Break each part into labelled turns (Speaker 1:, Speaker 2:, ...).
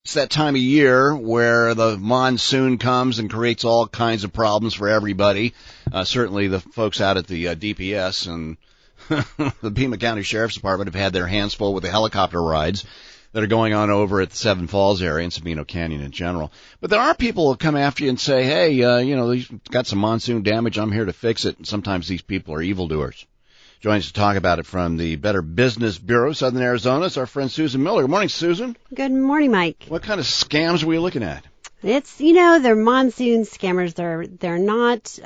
Speaker 1: It's that time of year where the monsoon comes and creates all kinds of problems for everybody. Certainly the folks out at the DPS and the Pima County Sheriff's Department have had their hands full with the helicopter rides that are going on over at the Seven Falls area and Sabino Canyon in general. But there are people who come after you and say, hey, you've got some monsoon damage. I'm here to fix it. And sometimes these people are evildoers. Joins us to talk about it from the Better Business Bureau of Southern Arizona is our friend Susan Miller. Good morning, Susan.
Speaker 2: Good morning, Mike.
Speaker 1: What kind of scams are we looking at?
Speaker 2: It's, they're monsoon scammers. They're not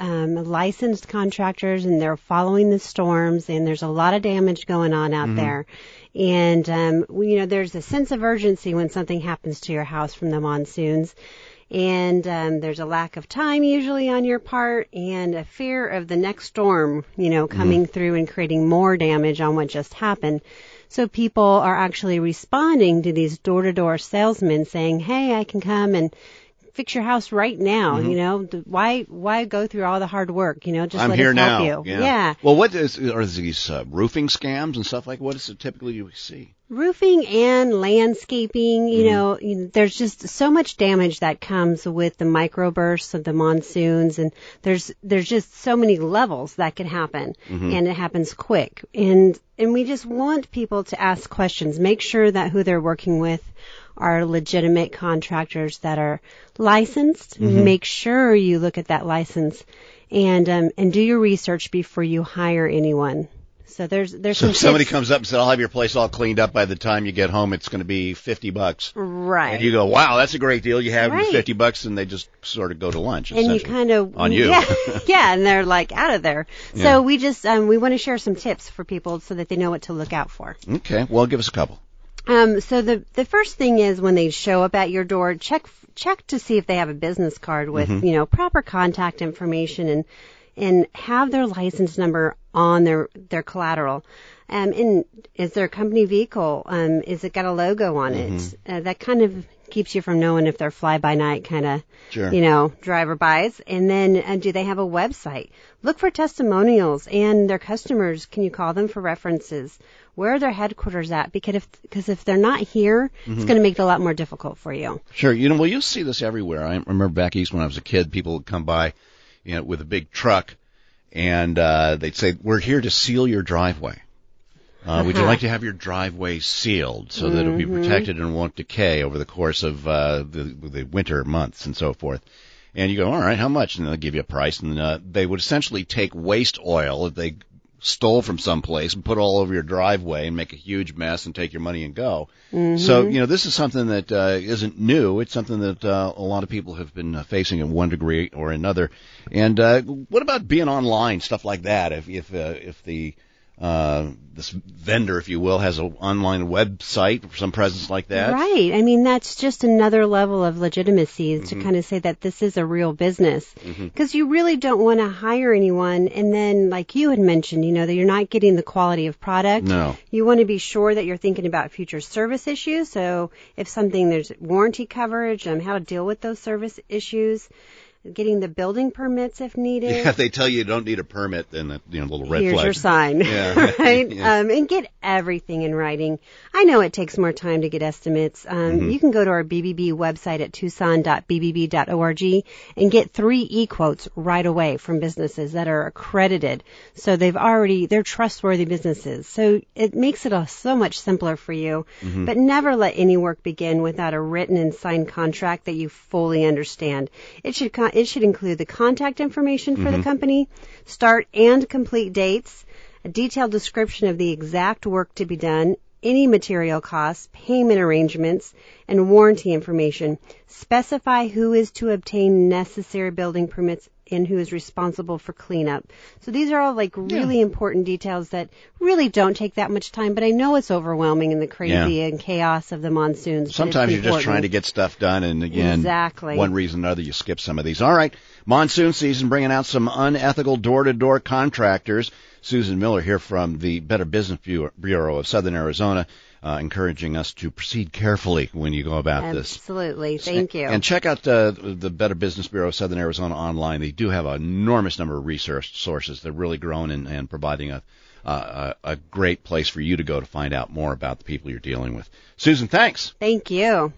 Speaker 2: licensed contractors, and they're following the storms, and there's a lot of damage going on out there. And, there's a sense of urgency when something happens to your house from the monsoons. And there's a lack of time usually on your part and a fear of the next storm, coming through and creating more damage on what just happened. So people are actually responding to these door-to-door salesmen saying, hey, I can come and fix your house right now. Why go through all the hard work? Just
Speaker 1: I'm
Speaker 2: let
Speaker 1: here
Speaker 2: us
Speaker 1: now.
Speaker 2: help you.
Speaker 1: Yeah. Well, are these roofing scams and stuff like what is it typically you see?
Speaker 2: Roofing and landscaping, there's just so much damage that comes with the microbursts of the monsoons, and there's just so many levels that can happen, and it happens quick. And we just want people to ask questions, make sure that who they're working with are legitimate contractors that are licensed. Make sure you look at that license and do your research before you hire anyone. So there's
Speaker 1: so if somebody comes up and says, I'll have your place all cleaned up by the time you get home, it's going to be $50.
Speaker 2: Right.
Speaker 1: And you go, wow, that's a great deal. You have your $50 and they just sort of go to lunch.
Speaker 2: And you kind of,
Speaker 1: on you.
Speaker 2: Yeah, and they're like out of there.
Speaker 1: Yeah.
Speaker 2: So we just, we want to share some tips for people so that they know what to look out for.
Speaker 1: Okay. Well, give us a couple.
Speaker 2: So the first thing is when they show up at your door, check to see if they have a business card with, proper contact information and have their license number on their collateral. And is their company vehicle, is it got a logo on it? That kind of keeps you from knowing if they're fly-by-night kind of, driver-bys. And then do they have a website? Look for testimonials and their customers. Can you call them for references? Where are their headquarters at? Because if they're not here, it's going to make it a lot more difficult for you.
Speaker 1: Sure. You'll see this everywhere. I remember back east when I was a kid, people would come by, with a big truck, and they'd say, we're here to seal your driveway. Would you like to have your driveway sealed so that it'll be protected and won't decay over the course of the winter months and so forth? And you go, all right, how much? And they'll give you a price. And they would essentially take waste oil that they stole from someplace and put all over your driveway and make a huge mess and take your money and go. So, this is something that isn't new. It's something that a lot of people have been facing in one degree or another. And what about being online, stuff like that? If the this vendor, if you will, has an online website or some presence like that.
Speaker 2: Right. I mean, that's just another level of legitimacy to kind of say that this is a real business. Because you really don't want to hire anyone and then, like you had mentioned, that you're not getting the quality of product.
Speaker 1: No.
Speaker 2: You want to be sure that you're thinking about future service issues. So if there's warranty coverage, how to deal with those service issues. Getting the building permits if needed.
Speaker 1: Yeah, if they tell you don't need a permit, then the little red
Speaker 2: Here's
Speaker 1: flag.
Speaker 2: your sign.
Speaker 1: Yeah.
Speaker 2: Right?
Speaker 1: Yeah.
Speaker 2: And get everything in writing. I know it takes more time to get estimates. You can go to our BBB website at tucson.bbb.org and get 3 e-quotes right away from businesses that are accredited. So they're trustworthy businesses. So it makes it so much simpler for you. But never let any work begin without a written and signed contract that you fully understand. It should include the contact information for the company, start and complete dates, a detailed description of the exact work to be done, any material costs, payment arrangements, and warranty information. Specify who is to obtain necessary building permits and who is responsible for cleanup. So these are all really important details that really don't take that much time, but I know it's overwhelming in the crazy and chaos of the monsoons.
Speaker 1: Sometimes you're just trying to get stuff done, and again, one reason or another, you skip some of these. All right, monsoon season bringing out some unethical door-to-door contractors. Susan Miller here from the Better Business Bureau of Southern Arizona, encouraging us to proceed carefully when you go about this.
Speaker 2: Absolutely. Thank you.
Speaker 1: And check out the Better Business Bureau of Southern Arizona online. They do have an enormous number of resource sources. They're really growing and providing a great place for you to go to find out more about the people you're dealing with. Susan, thanks.
Speaker 2: Thank you.